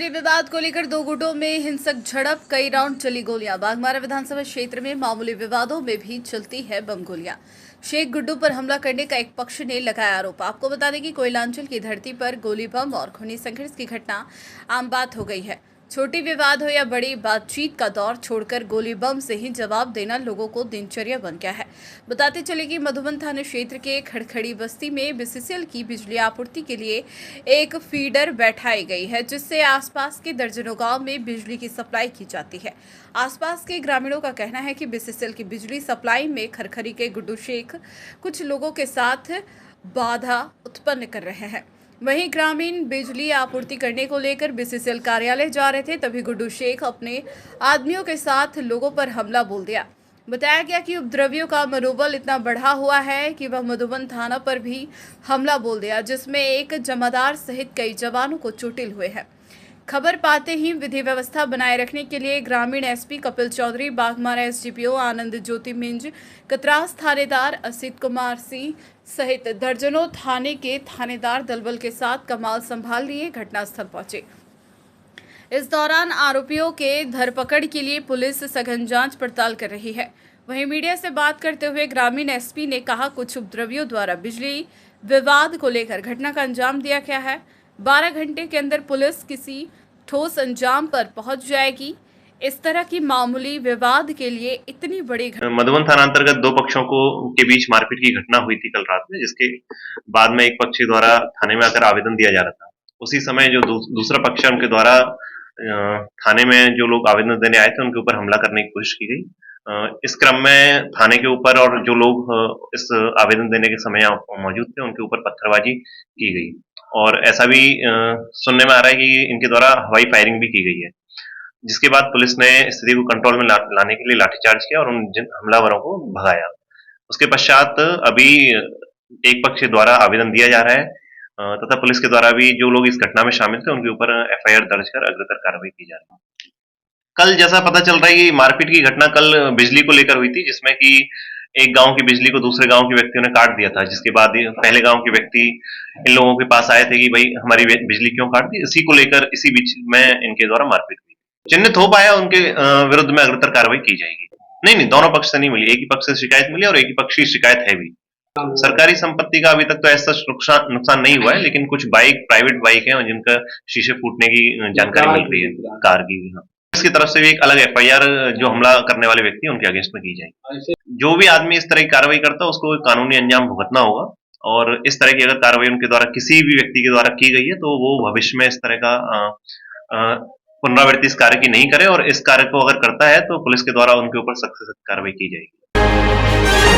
विवाद को लेकर दो गुटों में हिंसक झड़प, कई राउंड चली गोलियां। बाघमारा विधानसभा क्षेत्र में मामूली विवादों में भी चलती है बम गोलियां। शेख गुड्डू पर हमला करने का एक पक्ष ने लगाया आरोप। आपको बता दें कि कोयलांचल की धरती पर गोली बम और खूनी संघर्ष की घटना आम बात हो गई है। छोटी विवाद हो या बड़ी बातचीत का दौर छोड़कर गोली बम से ही जवाब देना लोगों को दिनचर्या बन गया है। बताते चले कि मधुबन थाना क्षेत्र के खड़खड़ी बस्ती में बीसीसीएल की बिजली आपूर्ति के लिए एक फीडर बैठाई गई है, जिससे आसपास के दर्जनों गांव में बिजली की सप्लाई की जाती है। आसपास के ग्रामीणों का कहना है कि बीसीसीएल की बिजली सप्लाई में खड़खड़ी के गुड्डू शेख कुछ लोगों के साथ बाधा उत्पन्न कर रहे हैं। वहीं ग्रामीण बिजली आपूर्ति करने को लेकर बीसीसीएल कार्यालय जा रहे थे, तभी गुड्डू शेख अपने आदमियों के साथ लोगों पर हमला बोल दिया। बताया गया कि उपद्रवियों का मनोबल इतना बढ़ा हुआ है कि वह मधुबन थाना पर भी हमला बोल दिया, जिसमें एक जमादार सहित कई जवानों को चोटिल हुए हैं। खबर पाते ही विधि व्यवस्था बनाए रखने के लिए ग्रामीण एसपी कपिल चौधरी, बाघमारा एसडीपीओ आनंद ज्योति मिंज, कतरास थानेदार असित कुमार सिंह सहित दर्जनों थाने के थानेदार दलबल के साथ कमाल संभाल लिए घटनास्थल पहुंचे। इस दौरान आरोपियों के धरपकड़ के लिए पुलिस सघन जांच पड़ताल कर रही है। वहीं मीडिया से बात करते हुए ग्रामीण एसपी ने कहा, कुछ उपद्रवियों द्वारा बिजली विवाद को लेकर घटना का अंजाम दिया गया है। 12 घंटे के अंदर पुलिस किसी ठोस अंजाम पर पहुंच जाएगी। इस तरह की मामूली विवाद के लिए इतनी बड़ी मधुबन थाना अंतर्गत दो पक्षों के बीच मारपीट की घटना हुई थी कल रात में, जिसके बाद में एक पक्ष द्वारा थाने में आकर आवेदन दिया जा रहा था। उसी समय जो दूसरा पक्ष है, उनके द्वारा थाने में जो लोग आवेदन देने आए थे उनके ऊपर हमला करने की कोशिश की गई। इस क्रम में थाने के ऊपर और जो लोग इस आवेदन देने के समय मौजूद थे उनके ऊपर पत्थरबाजी की गई, और ऐसा भी सुनने में आ रहा है कि इनके द्वारा हवाई फायरिंग भी की गई है, जिसके बाद पुलिस ने स्थिति को कंट्रोल में लाने के लिए लाठीचार्ज किया और उन हमलावरों को भगाया। उसके पश्चात अभी एक पक्ष द्वारा आवेदन दिया जा रहा है तथा पुलिस के द्वारा भी जो लोग इस घटना में शामिल थे उनके ऊपर एफआईआर दर्ज कर अग्रतर कार्रवाई की जा रही है। कल जैसा पता चल रहा है कि मारपीट की घटना कल बिजली को लेकर हुई थी, जिसमें कि एक गांव की बिजली को दूसरे गांव के व्यक्तियों ने काट दिया था, जिसके बाद पहले गांव के व्यक्ति इन लोगों के पास आए थे कि भाई हमारी बिजली क्यों काट दी। इसी को लेकर इसी बीच में इनके द्वारा मारपीट हुई। चिन्हित हो पाया उनके विरुद्ध में अग्रतर कार्रवाई की जाएगी। नहीं, दोनों पक्ष से नहीं मिली, एक ही पक्ष से शिकायत मिली और एक ही पक्ष की शिकायत है भी। सरकारी संपत्ति का अभी तक तो ऐसा नुकसान नहीं हुआ है, लेकिन कुछ प्राइवेट बाइक है जिनका शीशे फूटने की जानकारी मिल रही है, कार की। इसकी तरफ से भी एक अलग एफआईआर जो हमला करने वाले व्यक्ति उनके अगेंस्ट में की जाएगी। जो भी आदमी इस तरह की कार्रवाई करता है उसको कानूनी अंजाम भुगतना होगा, और इस तरह की अगर कार्रवाई उनके द्वारा किसी भी व्यक्ति के द्वारा की गई है तो वो भविष्य में इस तरह का पुनरावृत्ति इस कार्य की नहीं करे, और इस कार्य को अगर करता है तो पुलिस के द्वारा उनके ऊपर सख्त कार्रवाई की जाएगी।